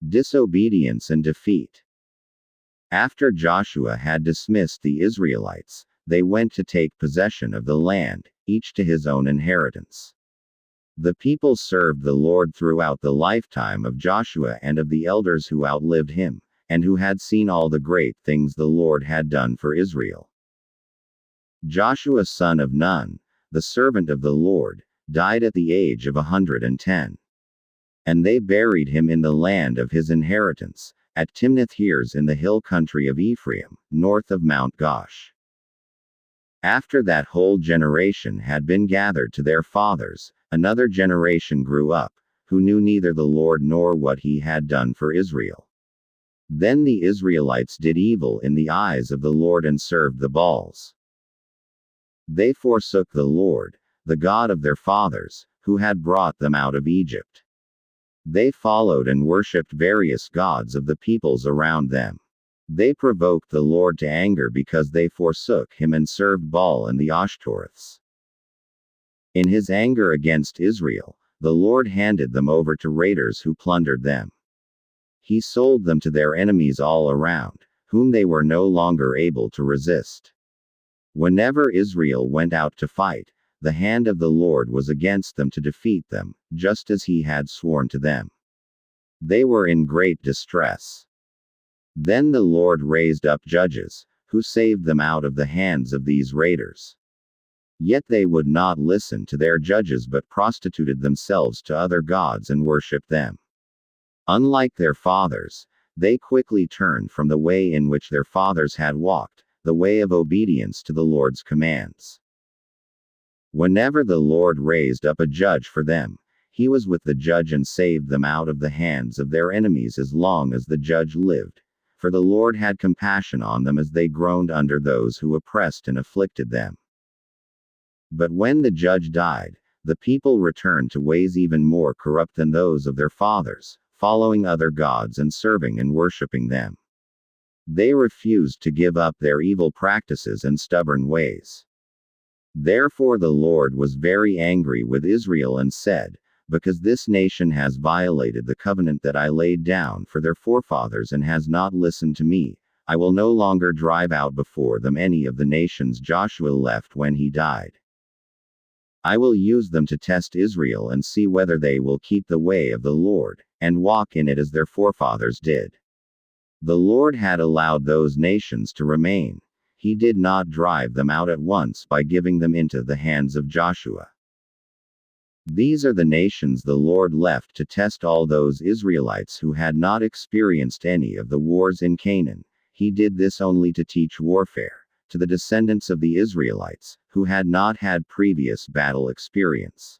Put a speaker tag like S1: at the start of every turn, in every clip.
S1: Disobedience and Defeat. After Joshua had dismissed the Israelites, they went to take possession of the land, each to his own inheritance. The people served the Lord throughout the lifetime of Joshua and of the elders who outlived him, and who had seen all the great things the Lord had done for Israel. Joshua son of Nun, the servant of the Lord, died at the age of 110. And they buried him in the land of his inheritance, at Timnath-Heres in the hill country of Ephraim, north of Mount Gosh. After that whole generation had been gathered to their fathers, another generation grew up, who knew neither the Lord nor what he had done for Israel. Then the Israelites did evil in the eyes of the Lord and served the Baals. They forsook the Lord, the God of their fathers, who had brought them out of Egypt. They followed and worshipped various gods of the peoples around them. They provoked the Lord to anger because they forsook him and served Baal and the Ashtoreths. In his anger against Israel, the Lord handed them over to raiders who plundered them. He sold them to their enemies all around, whom they were no longer able to resist. Whenever Israel went out to fight, the hand of the Lord was against them to defeat them, just as he had sworn to them. They were in great distress. Then the Lord raised up judges, who saved them out of the hands of these raiders. Yet they would not listen to their judges but prostituted themselves to other gods and worshipped them. Unlike their fathers, they quickly turned from the way in which their fathers had walked, the way of obedience to the Lord's commands. Whenever the Lord raised up a judge for them, he was with the judge and saved them out of the hands of their enemies as long as the judge lived. For the Lord had compassion on them as they groaned under those who oppressed and afflicted them. But when the judge died, the people returned to ways even more corrupt than those of their fathers, following other gods and serving and worshipping them. They refused to give up their evil practices and stubborn ways. Therefore the Lord was very angry with Israel and said, "Because this nation has violated the covenant that I laid down for their forefathers and has not listened to me, I will no longer drive out before them any of the nations Joshua left when he died. I will use them to test Israel and see whether they will keep the way of the Lord, and walk in it as their forefathers did." The Lord had allowed those nations to remain. He did not drive them out at once by giving them into the hands of Joshua. These are the nations the Lord left to test all those Israelites who had not experienced any of the wars in Canaan. He did this only to teach warfare to the descendants of the Israelites, who had not had previous battle experience.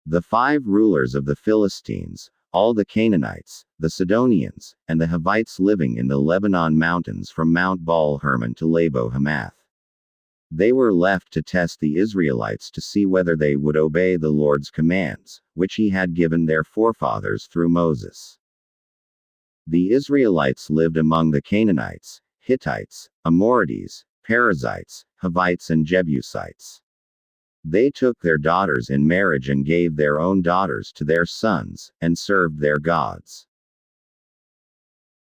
S1: The 5 rulers of the Philistines, all the Canaanites, the Sidonians, and the Hivites living in the Lebanon mountains from Mount Baal-Hermon to Labo-Hamath. They were left to test the Israelites to see whether they would obey the Lord's commands, which he had given their forefathers through Moses. The Israelites lived among the Canaanites, Hittites, Amorites, Perizzites, Hivites and Jebusites. They took their daughters in marriage and gave their own daughters to their sons, and served their gods.